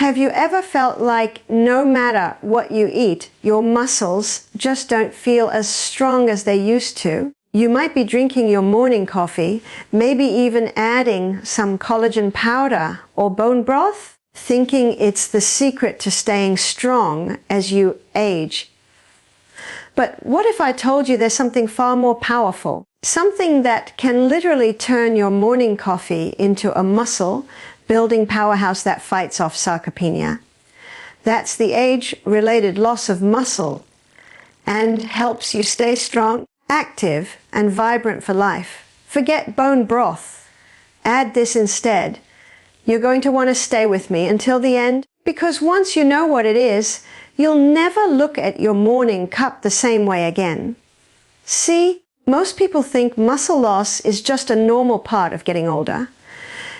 Have you ever felt like no matter what you eat, your muscles just don't feel as strong as they used to? You might be drinking your morning coffee, maybe even adding some collagen powder or bone broth, thinking it's the secret to staying strong as you age. But what if I told you there's something far more powerful? Something that can literally turn your morning coffee into a muscle-building powerhouse that fights off sarcopenia. That's the age-related loss of muscle and helps you stay strong, active, and vibrant for life. Forget bone broth. Add this instead. You're going to want to stay with me until the end, because once you know what it is, you'll never look at your morning cup the same way again. See, most people think muscle loss is just a normal part of getting older.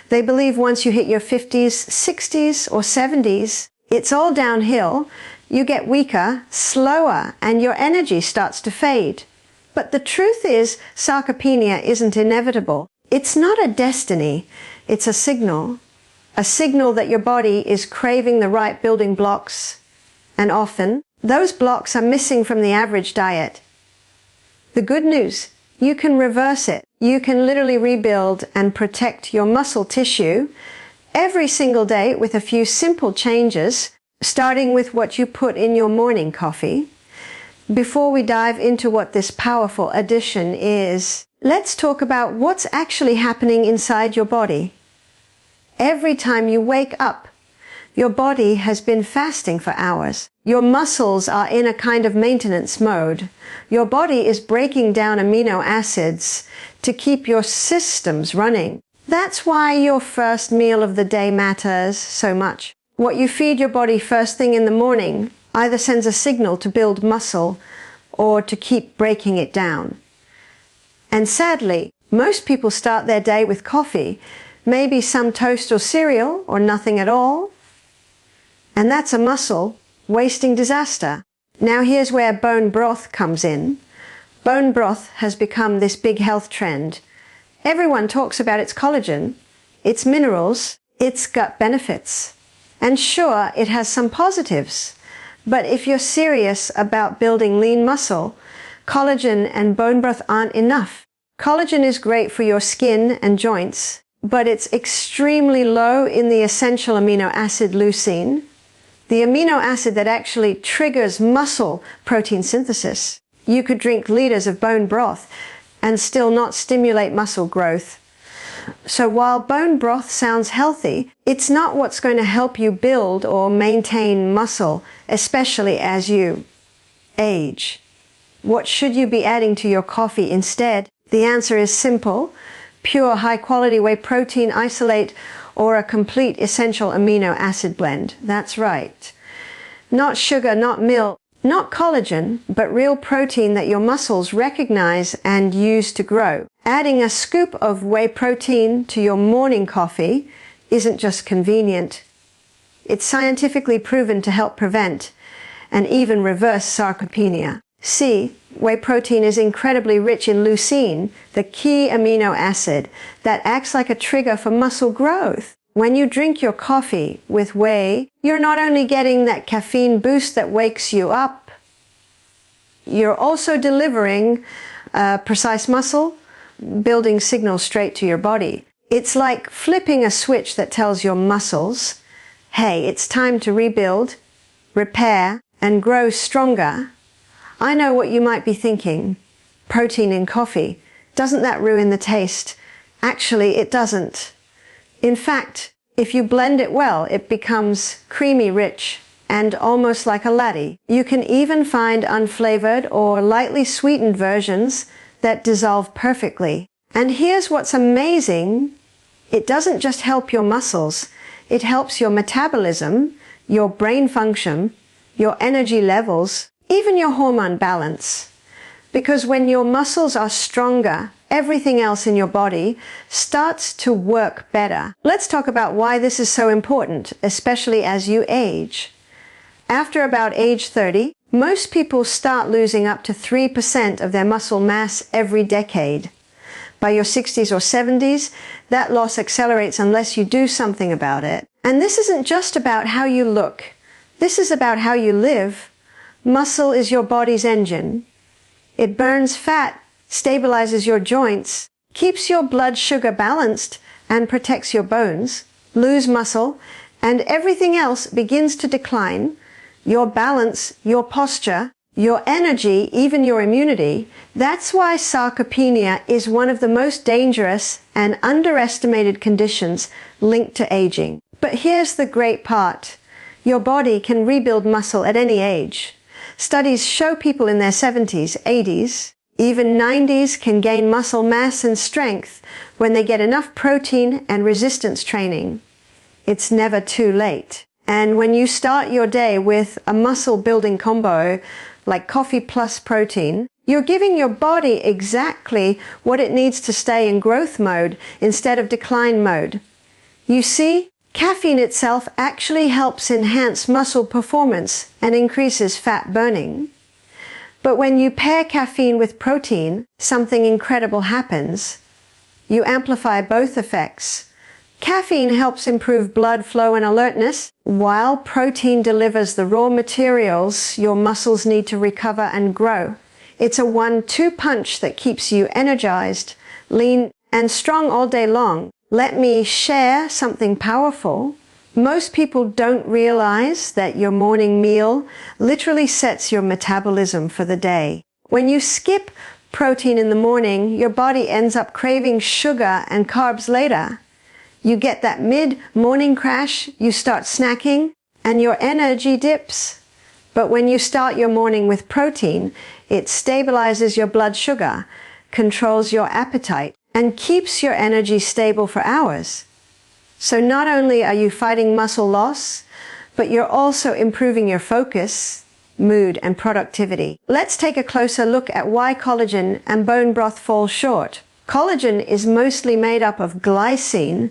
They believe once you hit your 50s, 60s, or 70s, it's all downhill. You get weaker, slower, and your energy starts to fade. But the truth is, sarcopenia isn't inevitable. It's not a destiny, it's a signal that your body is craving the right building blocks, and often those blocks are missing from the average diet. The good news, you can reverse it. You can literally rebuild and protect your muscle tissue every single day with a few simple changes, starting with what you put in your morning coffee. Before we dive into what this powerful addition is, let's talk about what's actually happening inside your body. Every time you wake up, your body has been fasting for hours. Your muscles are in a kind of maintenance mode. Your body is breaking down amino acids to keep your systems running. That's why your first meal of the day matters so much. What you feed your body first thing in the morning either sends a signal to build muscle or to keep breaking it down. And sadly, most people start their day with coffee, maybe some toast or cereal, or nothing at all. And that's a muscle wasting disaster. Now here's where bone broth comes in. Bone broth has become this big health trend. Everyone talks about its collagen, its minerals, its gut benefits. And sure, it has some positives. But if you're serious about building lean muscle, collagen and bone broth aren't enough. Collagen is great for your skin and joints, but it's extremely low in the essential amino acid leucine, the amino acid that actually triggers muscle protein synthesis. You could drink liters of bone broth and still not stimulate muscle growth. So while bone broth sounds healthy, it's not what's going to help you build or maintain muscle, especially as you age. What should you be adding to your coffee instead? The answer is simple: pure high-quality whey protein isolate or a complete essential amino acid blend. That's right. Not sugar, not milk, not collagen, but real protein that your muscles recognize and use to grow. Adding a scoop of whey protein to your morning coffee isn't just convenient. It's scientifically proven to help prevent and even reverse sarcopenia. See, whey protein is incredibly rich in leucine, the key amino acid that acts like a trigger for muscle growth. When you drink your coffee with whey, you're not only getting that caffeine boost that wakes you up, you're also delivering precise muscle building signals straight to your body. It's like flipping a switch that tells your muscles, hey, it's time to rebuild, repair, and grow stronger. I know what you might be thinking. Protein in coffee, doesn't that ruin the taste? Actually, it doesn't. In fact, if you blend it well, it becomes creamy rich and almost like a latte. You can even find unflavored or lightly sweetened versions that dissolve perfectly. And here's what's amazing. It doesn't just help your muscles, it helps your metabolism, your brain function, your energy levels, even your hormone balance. Because when your muscles are stronger, everything else in your body starts to work better. Let's talk about why this is so important, especially as you age. After about age 30, most people start losing up to 3% of their muscle mass every decade. By your 60s or 70s, that loss accelerates unless you do something about it. And this isn't just about how you look. This is about how you live. Muscle is your body's engine. It burns fat, stabilizes your joints, keeps your blood sugar balanced, and protects your bones. Lose muscle, and everything else begins to decline. Your balance, your posture, your energy, even your immunity. That's why sarcopenia is one of the most dangerous and underestimated conditions linked to aging. But here's the great part. Your body can rebuild muscle at any age. Studies show people in their 70s, 80s, even 90s can gain muscle mass and strength when they get enough protein and resistance training. It's never too late. And when you start your day with a muscle building combo like coffee plus protein, you're giving your body exactly what it needs to stay in growth mode instead of decline mode. You see, caffeine itself actually helps enhance muscle performance and increases fat burning. But when you pair caffeine with protein, something incredible happens. You amplify both effects. Caffeine helps improve blood flow and alertness, while protein delivers the raw materials your muscles need to recover and grow. It's a 1-2 punch that keeps you energized, lean, and strong all day long. Let me share something powerful. Most people don't realize that your morning meal literally sets your metabolism for the day. When you skip protein in the morning, your body ends up craving sugar and carbs later. You get that mid-morning crash, you start snacking, and your energy dips. But when you start your morning with protein, it stabilizes your blood sugar, controls your appetite, and keeps your energy stable for hours. So not only are you fighting muscle loss, but you're also improving your focus, mood, and productivity. Let's take a closer look at why collagen and bone broth fall short. Collagen is mostly made up of glycine,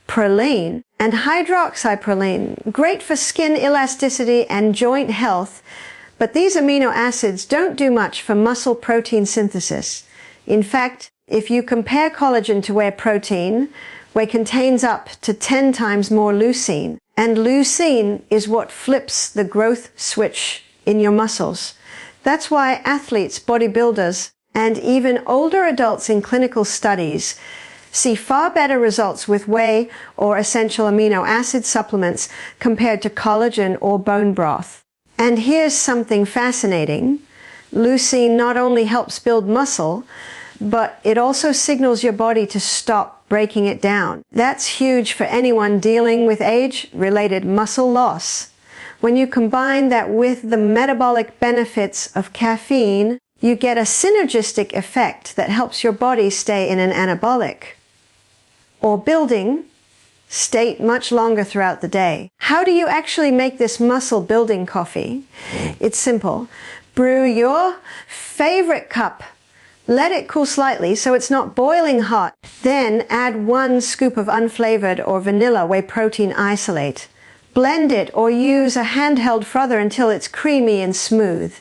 proline, and hydroxyproline, great for skin elasticity and joint health, but these amino acids don't do much for muscle protein synthesis. In fact, if you compare collagen to whey protein, whey contains up to 10 times more leucine, and leucine is what flips the growth switch in your muscles. That's why athletes, bodybuilders, and even older adults in clinical studies see far better results with whey or essential amino acid supplements compared to collagen or bone broth. And here's something fascinating. Leucine not only helps build muscle, but it also signals your body to stop breaking it down. That's huge for anyone dealing with age-related muscle loss. When you combine that with the metabolic benefits of caffeine, you get a synergistic effect that helps your body stay in an anabolic or building state much longer throughout the day. How do you actually make this muscle building coffee? It's simple. Brew your favorite cup. Let it cool slightly so it's not boiling hot. Then add 1 scoop of unflavored or vanilla whey protein isolate. Blend it or use a handheld frother until it's creamy and smooth.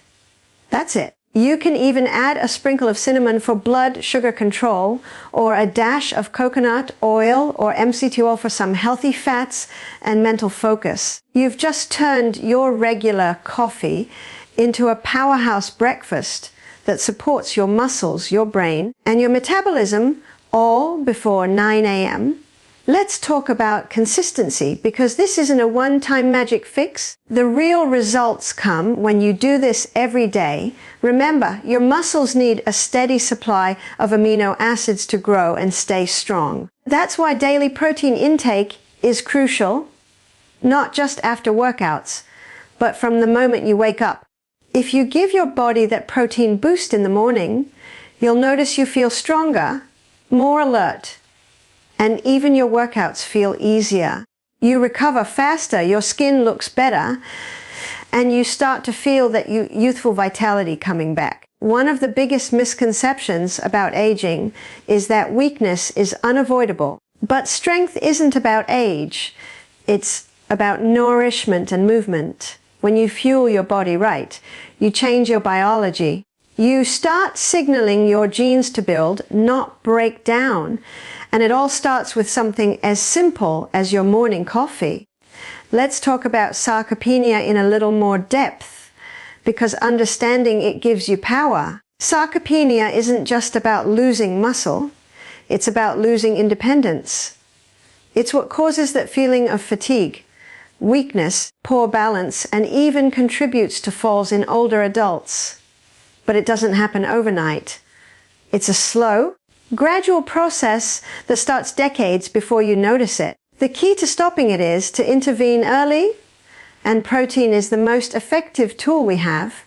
That's it. You can even add a sprinkle of cinnamon for blood sugar control, or a dash of coconut oil or MCT oil for some healthy fats and mental focus. You've just turned your regular coffee into a powerhouse breakfast that supports your muscles, your brain, and your metabolism, all before 9 a.m. Let's talk about consistency, because this isn't a one-time magic fix. The real results come when you do this every day. Remember, your muscles need a steady supply of amino acids to grow and stay strong. That's why daily protein intake is crucial, not just after workouts, but from the moment you wake up. If you give your body that protein boost in the morning, you'll notice you feel stronger, more alert, and even your workouts feel easier. You recover faster, your skin looks better, and you start to feel that youthful vitality coming back. One of the biggest misconceptions about aging is that weakness is unavoidable. But strength isn't about age. It's about nourishment and movement. When you fuel your body right, you change your biology. You start signaling your genes to build, not break down. And it all starts with something as simple as your morning coffee. let's talk about sarcopenia in a little more depth, because understanding it gives you power. Sarcopenia isn't just about losing muscle, it's about losing independence. It's what causes that feeling of fatigue, weakness, poor balance, and even contributes to falls in older adults. But it doesn't happen overnight. It's a slow, gradual process that starts decades before you notice it. The key to stopping it is to intervene early, and protein is the most effective tool we have,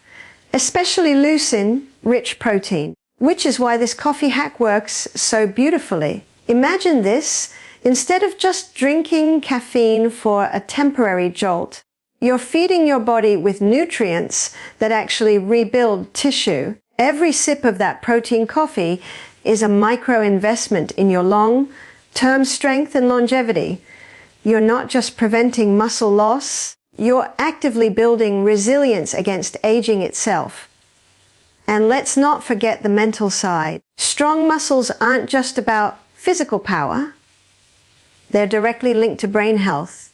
especially leucine rich protein, which is why this coffee hack works so beautifully. Imagine this: instead of just drinking caffeine for a temporary jolt, you're feeding your body with nutrients that actually rebuild tissue. Every sip of that protein coffee is a micro investment in your long-term strength and longevity. You're not just preventing muscle loss, you're actively building resilience against aging itself. And let's not forget the mental side. Strong muscles aren't just about physical power. They're directly linked to brain health.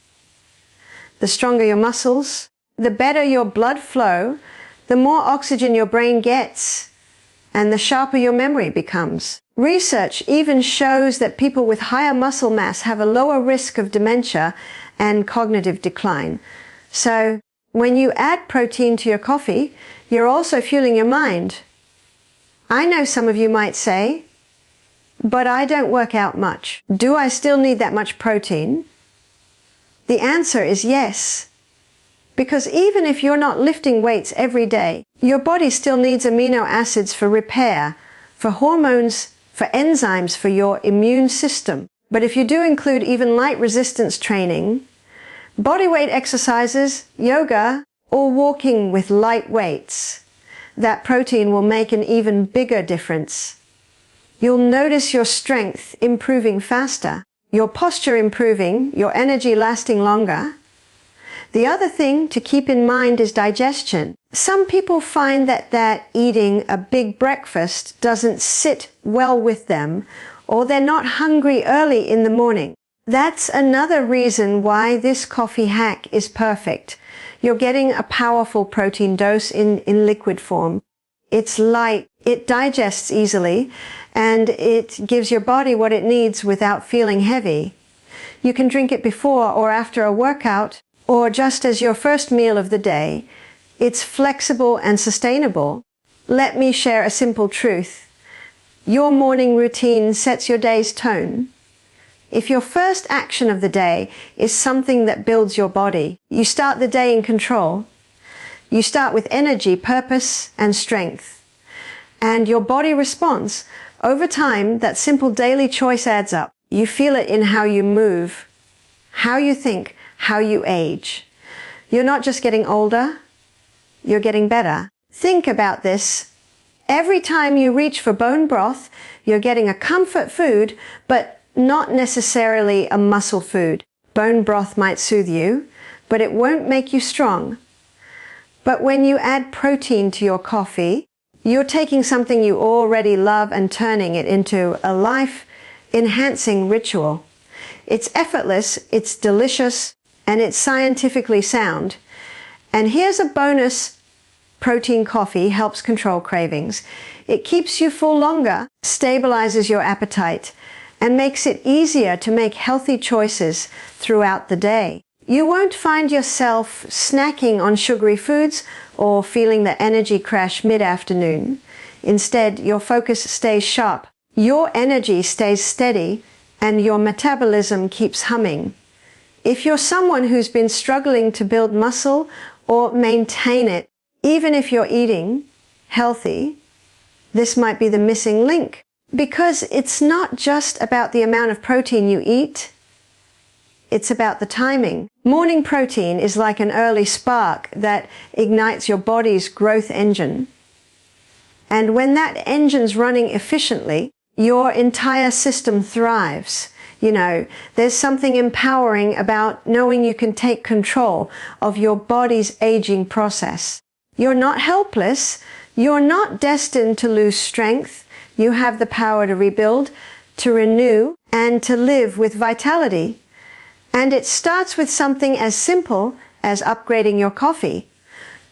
The stronger your muscles, the better your blood flow, the more oxygen your brain gets, and the sharper your memory becomes. Research even shows that people with higher muscle mass have a lower risk of dementia and cognitive decline. So, when you add protein to your coffee, you're also fueling your mind. I know some of you might say, but I don't work out much. Do I still need that much protein? The answer is yes. Because even if you're not lifting weights every day, your body still needs amino acids for repair, for hormones, for enzymes, for your immune system. But if you do include even light resistance training, bodyweight exercises, yoga, or walking with light weights, that protein will make an even bigger difference. You'll notice your strength improving faster, your posture improving, your energy lasting longer. The other thing to keep in mind is digestion. Some people find that eating a big breakfast doesn't sit well with them, or they're not hungry early in the morning. That's another reason why this coffee hack is perfect. You're getting a powerful protein dose in liquid form. It's light, it digests easily, and it gives your body what it needs without feeling heavy. You can drink it before or after a workout, or just as your first meal of the day. It's flexible and sustainable. Let me share a simple truth. Your morning routine sets your day's tone. If your first action of the day is something that builds your body, you start the day in control. You start with energy, purpose, and strength. And your body responds. Over time, that simple daily choice adds up. You feel it in how you move, how you think, how you age. You're not just getting older, you're getting better. Think about this. Every time you reach for bone broth, you're getting a comfort food, but not necessarily a muscle food. Bone broth might soothe you, but it won't make you strong. But when you add protein to your coffee, you're taking something you already love and turning it into a life-enhancing ritual. It's effortless, it's delicious, and it's scientifically sound. And here's a bonus: protein coffee helps control cravings. It keeps you full longer, stabilizes your appetite, and makes it easier to make healthy choices throughout the day. You won't find yourself snacking on sugary foods or feeling the energy crash mid-afternoon. Instead, your focus stays sharp, your energy stays steady, and your metabolism keeps humming. If you're someone who's been struggling to build muscle or maintain it, even if you're eating healthy, this might be the missing link. Because it's not just about the amount of protein you eat, it's about the timing. Morning protein is like an early spark that ignites your body's growth engine. And when that engine's running efficiently, your entire system thrives. You know, there's something empowering about knowing you can take control of your body's aging process. You're not helpless. You're not destined to lose strength. You have the power to rebuild, to renew, and to live with vitality. And it starts with something as simple as upgrading your coffee.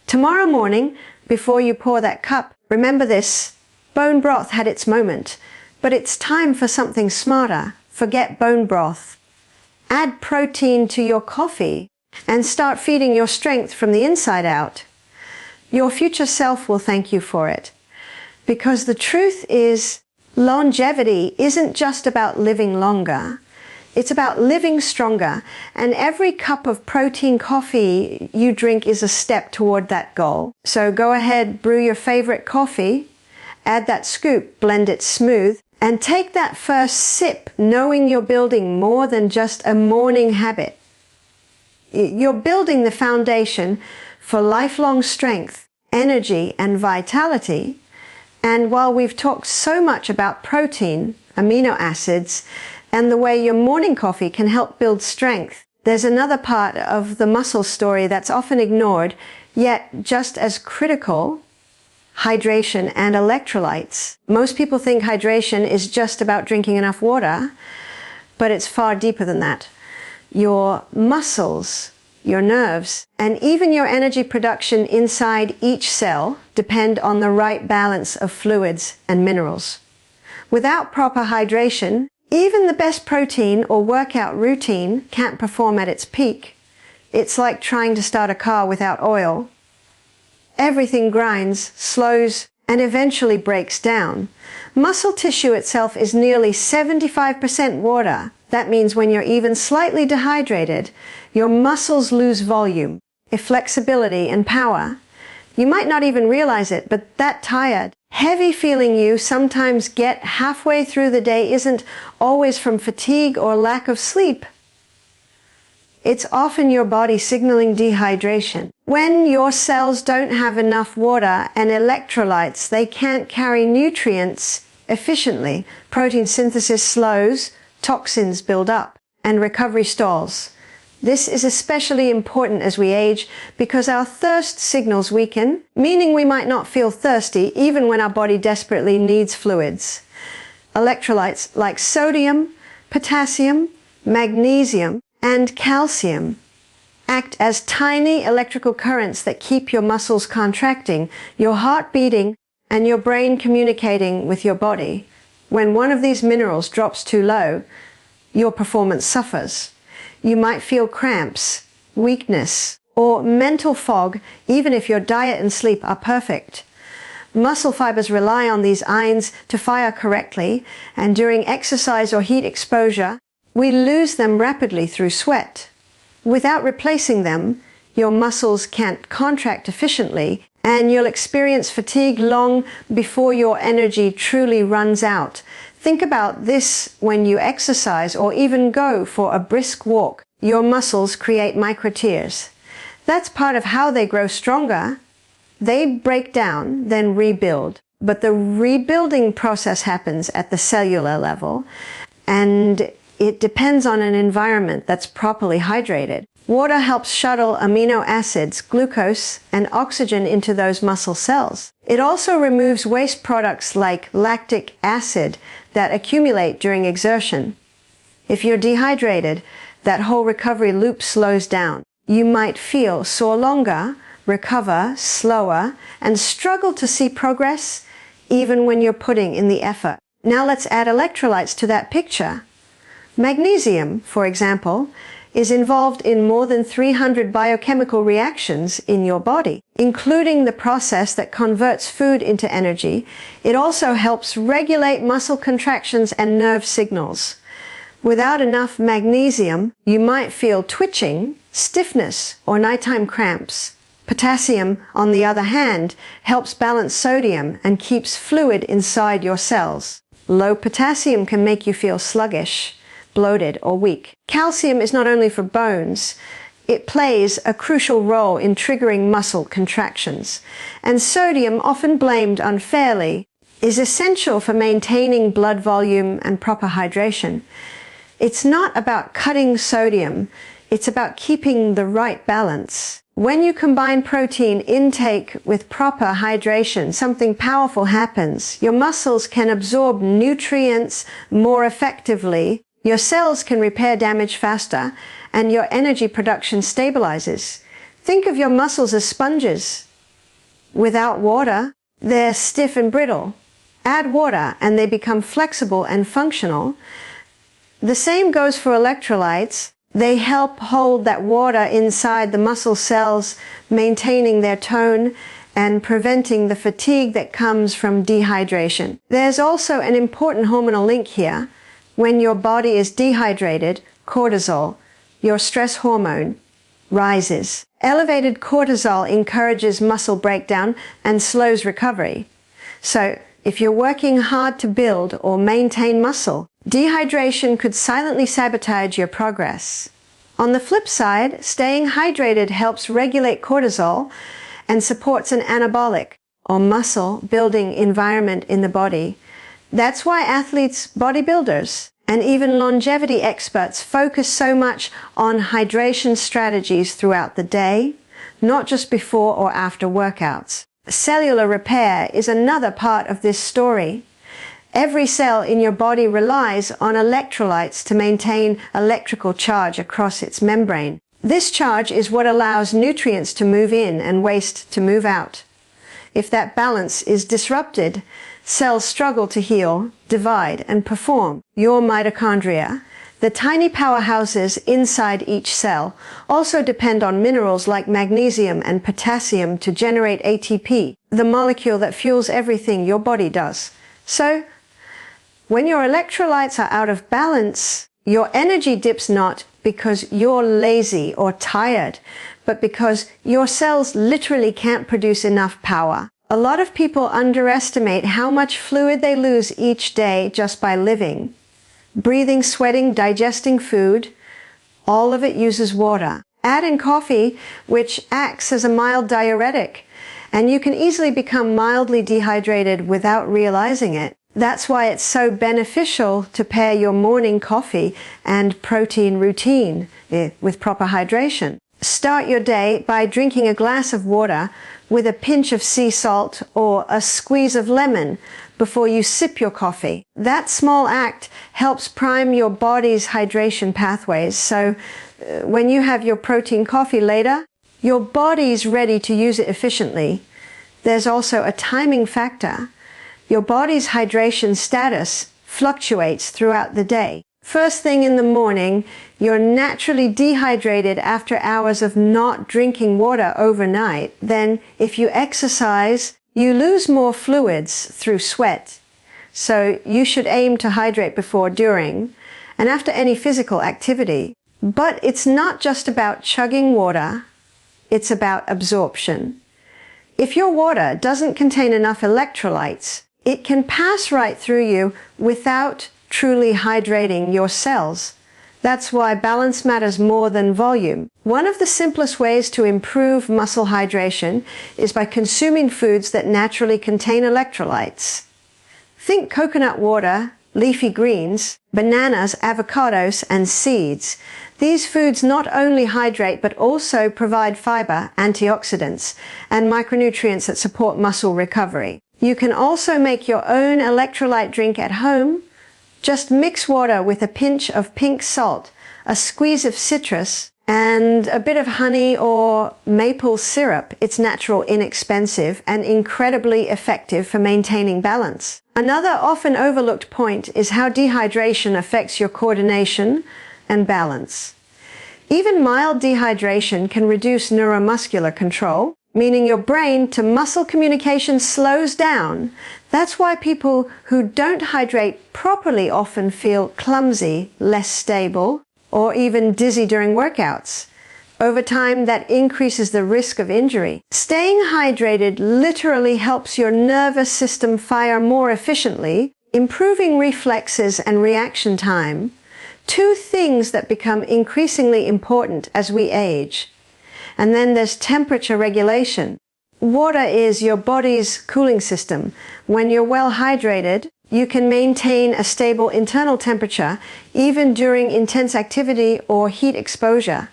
Tomorrow morning, before you pour that cup, remember this: bone broth had its moment, but it's time for something smarter. Forget bone broth. Add protein to your coffee and start feeding your strength from the inside out. Your future self will thank you for it. Because the truth is, longevity isn't just about living longer. It's about living stronger, and every cup of protein coffee you drink is a step toward that goal. So go ahead, brew your favorite coffee, add that scoop, blend it smooth, and take that first sip knowing you're building more than just a morning habit. You're building the foundation for lifelong strength, energy, and vitality. And while we've talked so much about protein, amino acids, and the way your morning coffee can help build strength, there's another part of the muscle story that's often ignored, yet just as critical: hydration and electrolytes. Most people think hydration is just about drinking enough water, but it's far deeper than that. Your muscles, your nerves, and even your energy production inside each cell depend on the right balance of fluids and minerals. Without proper hydration, even the best protein or workout routine can't perform at its peak. It's like trying to start a car without oil. Everything grinds, slows, and eventually breaks down. Muscle tissue itself is nearly 75% water. That means when you're even slightly dehydrated, your muscles lose volume, flexibility, and power. You might not even realize it, but that tired, heavy feeling you sometimes get halfway through the day isn't always from fatigue or lack of sleep. It's often your body signaling dehydration. When your cells don't have enough water and electrolytes, they can't carry nutrients efficiently. Protein synthesis slows, toxins build up, and recovery stalls. This is especially important as we age because our thirst signals weaken, meaning we might not feel thirsty even when our body desperately needs fluids. Electrolytes like sodium, potassium, magnesium, and calcium act as tiny electrical currents that keep your muscles contracting, your heart beating, and your brain communicating with your body. When one of these minerals drops too low, your performance suffers. You might feel cramps, weakness, or mental fog even if your diet and sleep are perfect. Muscle fibers rely on these ions to fire correctly, and during exercise or heat exposure, we lose them rapidly through sweat. Without replacing them, your muscles can't contract efficiently, and you'll experience fatigue long before your energy truly runs out. Think about this when you exercise or even go for a brisk walk. Your muscles create microtears. That's part of how they grow stronger. They break down, then rebuild. But the rebuilding process happens at the cellular level, and it depends on an environment that's properly hydrated. Water helps shuttle amino acids, glucose, and oxygen into those muscle cells. It also removes waste products like lactic acid that accumulate during exertion. If you're dehydrated, that whole recovery loop slows down. You might feel sore longer, recover slower, and struggle to see progress even when you're putting in the effort. Now let's add electrolytes to that picture. Magnesium, for example, is involved in more than 300 biochemical reactions in your body, including the process that converts food into energy. It also helps regulate muscle contractions and nerve signals. Without enough magnesium, you might feel twitching, stiffness, or nighttime cramps. Potassium, on the other hand, helps balance sodium and keeps fluid inside your cells. Low potassium can make you feel sluggish, bloated, or weak. Calcium is not only for bones, it plays a crucial role in triggering muscle contractions. And sodium, often blamed unfairly, is essential for maintaining blood volume and proper hydration. It's not about cutting sodium, it's about keeping the right balance. When you combine protein intake with proper hydration, something powerful happens. Your muscles can absorb nutrients more effectively. Your cells can repair damage faster, and your energy production stabilizes. Think of your muscles as sponges. Without water, they're stiff and brittle. Add water, and they become flexible and functional. The same goes for electrolytes. They help hold that water inside the muscle cells, maintaining their tone and preventing the fatigue that comes from dehydration. There's also an important hormonal link here. When your body is dehydrated, cortisol, your stress hormone, rises. Elevated cortisol encourages muscle breakdown and slows recovery. So, if you're working hard to build or maintain muscle, dehydration could silently sabotage your progress. On the flip side, staying hydrated helps regulate cortisol and supports an anabolic or muscle building environment in the body. That's why athletes, bodybuilders, and even longevity experts focus so much on hydration strategies throughout the day, not just before or after workouts. Cellular repair is another part of this story. Every cell in your body relies on electrolytes to maintain electrical charge across its membrane. This charge is what allows nutrients to move in and waste to move out. If that balance is disrupted, cells struggle to heal, divide, and perform. Your mitochondria, the tiny powerhouses inside each cell, also depend on minerals like magnesium and potassium to generate ATP, the molecule that fuels everything your body does. So, when your electrolytes are out of balance, your energy dips not because you're lazy or tired, but because your cells literally can't produce enough power. A lot of people underestimate how much fluid they lose each day just by living. Breathing, sweating, digesting food, all of it uses water. Add in coffee, which acts as a mild diuretic, and you can easily become mildly dehydrated without realizing it. That's why it's so beneficial to pair your morning coffee and protein routine with proper hydration. Start your day by drinking a glass of water with a pinch of sea salt or a squeeze of lemon before you sip your coffee. That small act helps prime your body's hydration pathways, so when you have your protein coffee later, your body's ready to use it efficiently. There's also a timing factor. Your body's hydration status fluctuates throughout the day. First thing in the morning, you're naturally dehydrated after hours of not drinking water overnight. Then, if you exercise, you lose more fluids through sweat. So you should aim to hydrate before, during, and after any physical activity. But it's not just about chugging water, it's about absorption. If your water doesn't contain enough electrolytes, it can pass right through you without truly hydrating your cells. That's why balance matters more than volume. One of the simplest ways to improve muscle hydration is by consuming foods that naturally contain electrolytes. Think coconut water, leafy greens, bananas, avocados, and seeds. These foods not only hydrate but also provide fiber, antioxidants, and micronutrients that support muscle recovery. You can also make your own electrolyte drink at home. Just mix water with a pinch of pink salt, a squeeze of citrus, and a bit of honey or maple syrup. It's natural, inexpensive, and incredibly effective for maintaining balance. Another often overlooked point is how dehydration affects your coordination and balance. Even mild dehydration can reduce neuromuscular control, meaning your brain to muscle communication slows down. That's why people who don't hydrate properly often feel clumsy, less stable, or even dizzy during workouts. Over time, that increases the risk of injury. Staying hydrated literally helps your nervous system fire more efficiently, improving reflexes and reaction time, two things that become increasingly important as we age. And then there's temperature regulation. Water is your body's cooling system. When you're well hydrated, you can maintain a stable internal temperature even during intense activity or heat exposure.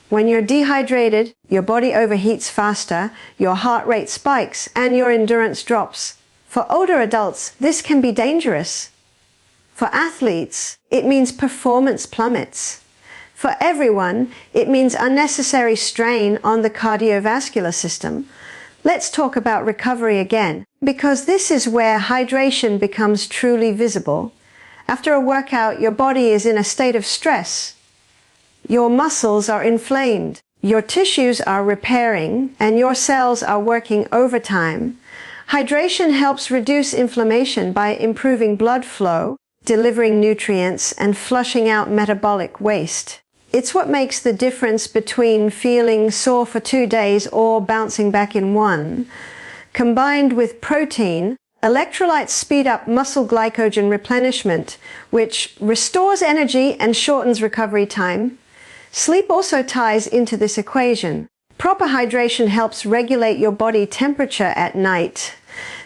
When you're dehydrated, your body overheats faster, your heart rate spikes, and your endurance drops. For older adults, this can be dangerous. For athletes, it means performance plummets. For everyone, it means unnecessary strain on the cardiovascular system. Let's talk about recovery again, because this is where hydration becomes truly visible. After a workout, your body is in a state of stress. Your muscles are inflamed, your tissues are repairing, and your cells are working overtime. Hydration helps reduce inflammation by improving blood flow, delivering nutrients, and flushing out metabolic waste. It's what makes the difference between feeling sore for 2 days or bouncing back in 1. Combined with protein, electrolytes speed up muscle glycogen replenishment, which restores energy and shortens recovery time. Sleep also ties into this equation. Proper hydration helps regulate your body temperature at night,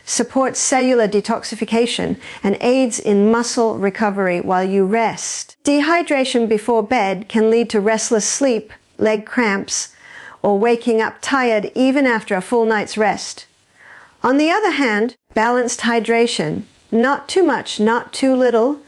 supports cellular detoxification, and aids in muscle recovery while you rest. Dehydration before bed can lead to restless sleep, leg cramps, or waking up tired even after a full night's rest. On the other hand, balanced hydration, not too much, not too little,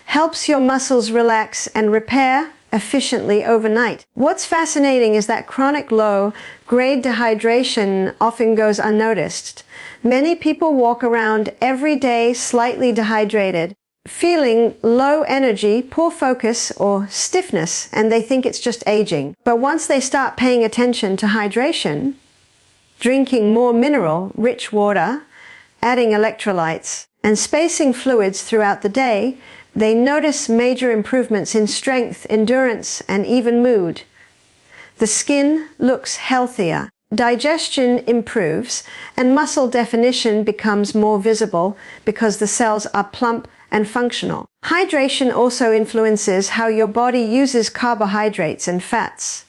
helps your muscles relax and repair efficiently overnight. What's fascinating is that chronic low-grade dehydration often goes unnoticed. Many people walk around every day slightly dehydrated, feeling low energy, poor focus, or stiffness, and they think it's just aging. But once they start paying attention to hydration, drinking more mineral-rich water, adding electrolytes, and spacing fluids throughout the day, they notice major improvements in strength, endurance, and even mood. The skin looks healthier, digestion improves, and muscle definition becomes more visible because the cells are plump and functional. Hydration also influences how your body uses carbohydrates and fats.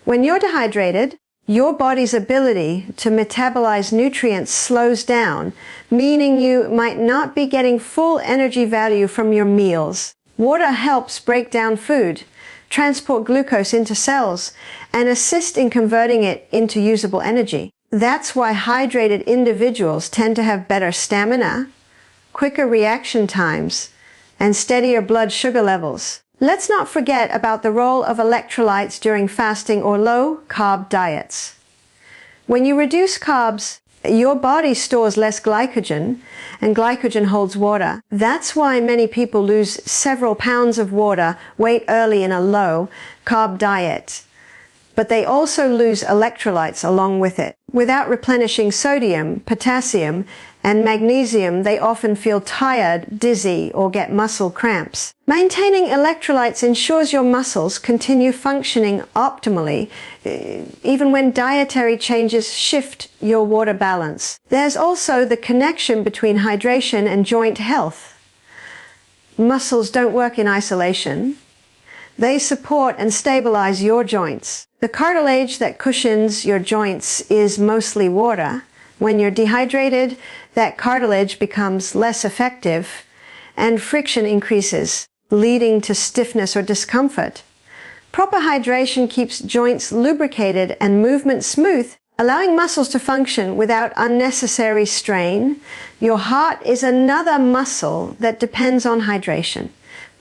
When you're dehydrated, your body's ability to metabolize nutrients slows down, meaning you might not be getting full energy value from your meals. Water helps break down food, transport glucose into cells, and assist in converting it into usable energy. That's why hydrated individuals tend to have better stamina, quicker reaction times, and steadier blood sugar levels. Let's not forget about the role of electrolytes during fasting or low-carb diets. When you reduce carbs, your body stores less glycogen, and glycogen holds water. That's why many people lose several pounds of weight early in a low-carb diet. But they also lose electrolytes along with it. Without replenishing sodium, potassium, and magnesium, they often feel tired, dizzy, or get muscle cramps. Maintaining electrolytes ensures your muscles continue functioning optimally, even when dietary changes shift your water balance. There's also the connection between hydration and joint health. Muscles don't work in isolation. They support and stabilize your joints. The cartilage that cushions your joints is mostly water. When you're dehydrated, that cartilage becomes less effective and friction increases, leading to stiffness or discomfort. Proper hydration keeps joints lubricated and movement smooth, allowing muscles to function without unnecessary strain. Your heart is another muscle that depends on hydration.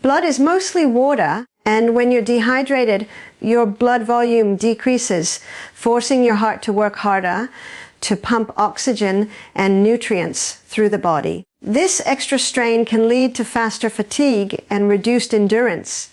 Blood is mostly water, and when you're dehydrated, your blood volume decreases, forcing your heart to work harder to pump oxygen and nutrients through the body. This extra strain can lead to faster fatigue and reduced endurance.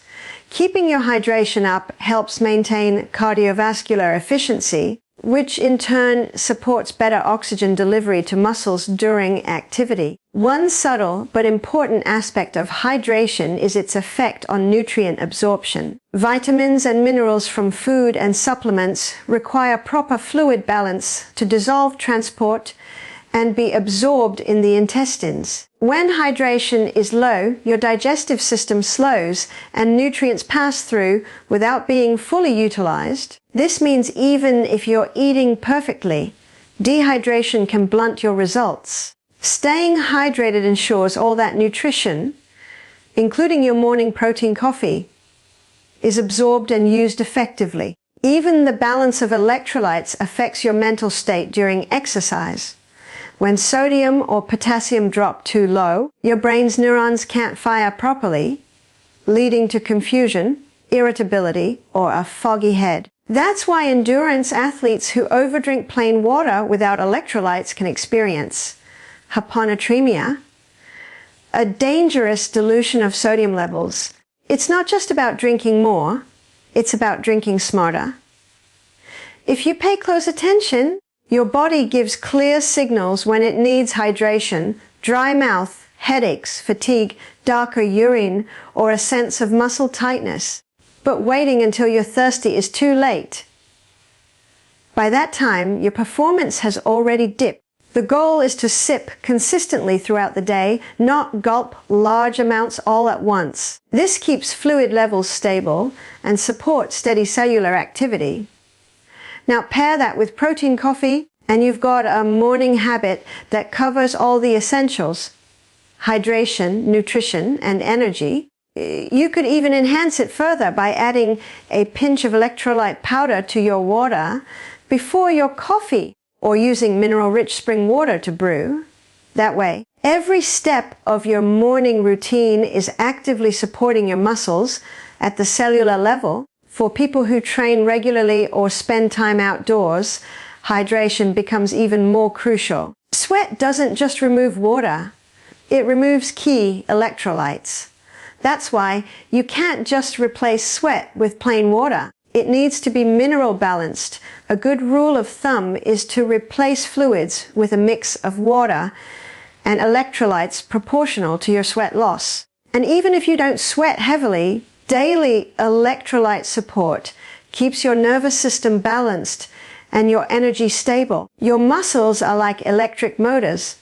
Keeping your hydration up helps maintain cardiovascular efficiency, which in turn supports better oxygen delivery to muscles during activity. One subtle but important aspect of hydration is its effect on nutrient absorption. Vitamins and minerals from food and supplements require proper fluid balance to dissolve, transport, and be absorbed in the intestines. When hydration is low, your digestive system slows and nutrients pass through without being fully utilized. This means even if you're eating perfectly, dehydration can blunt your results. Staying hydrated ensures all that nutrition, including your morning protein coffee, is absorbed and used effectively. Even the balance of electrolytes affects your mental state during exercise. When sodium or potassium drop too low, your brain's neurons can't fire properly, leading to confusion, irritability, or a foggy head. That's why endurance athletes who overdrink plain water without electrolytes can experience hyponatremia, a dangerous dilution of sodium levels. It's not just about drinking more, it's about drinking smarter. If you pay close attention, your body gives clear signals when it needs hydration, dry mouth, headaches, fatigue, darker urine, or a sense of muscle tightness. But waiting until you're thirsty is too late. By that time, your performance has already dipped. The goal is to sip consistently throughout the day, not gulp large amounts all at once. This keeps fluid levels stable and supports steady cellular activity. Now pair that with protein coffee, and you've got a morning habit that covers all the essentials: hydration, nutrition, and energy. You could even enhance it further by adding a pinch of electrolyte powder to your water before your coffee, or using mineral-rich spring water to brew. That way, every step of your morning routine is actively supporting your muscles at the cellular level. For people who train regularly or spend time outdoors, hydration becomes even more crucial. Sweat doesn't just remove water, it removes key electrolytes. That's why you can't just replace sweat with plain water. It needs to be mineral balanced. A good rule of thumb is to replace fluids with a mix of water and electrolytes proportional to your sweat loss. And even if you don't sweat heavily, daily electrolyte support keeps your nervous system balanced and your energy stable. Your muscles are like electric motors.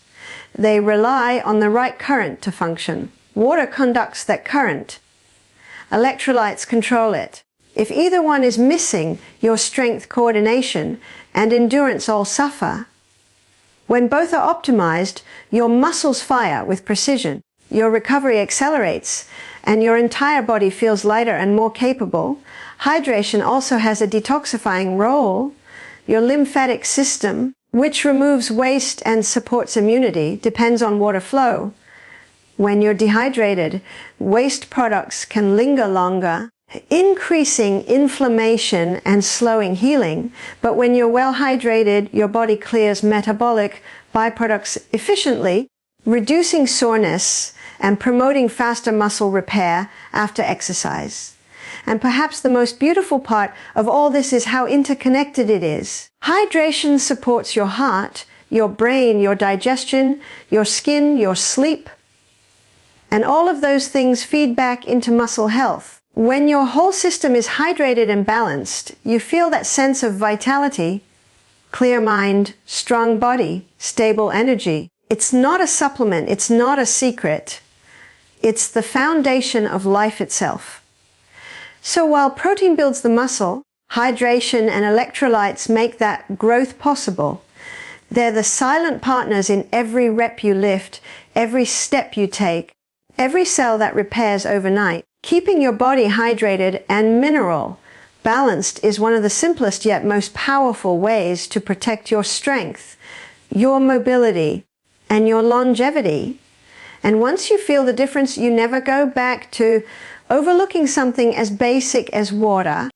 They rely on the right current to function. Water conducts that current. Electrolytes control it. If either one is missing, your strength, coordination, and endurance all suffer. When both are optimized, your muscles fire with precision, your recovery accelerates, and your entire body feels lighter and more capable. Hydration also has a detoxifying role. Your lymphatic system, which removes waste and supports immunity, depends on water flow. When you're dehydrated, waste products can linger longer, increasing inflammation and slowing healing. But when you're well hydrated, your body clears metabolic byproducts efficiently, reducing soreness and promoting faster muscle repair after exercise. And perhaps the most beautiful part of all this is how interconnected it is. Hydration supports your heart, your brain, your digestion, your skin, your sleep. And all of those things feed back into muscle health. When your whole system is hydrated and balanced, you feel that sense of vitality, clear mind, strong body, stable energy. It's not a supplement, it's not a secret. It's the foundation of life itself. So while protein builds the muscle, hydration and electrolytes make that growth possible. They're the silent partners in every rep you lift, every step you take, every cell that repairs overnight. Keeping your body hydrated and mineral balanced is one of the simplest yet most powerful ways to protect your strength, your mobility, and your longevity. And once you feel the difference, you never go back to overlooking something as basic as water.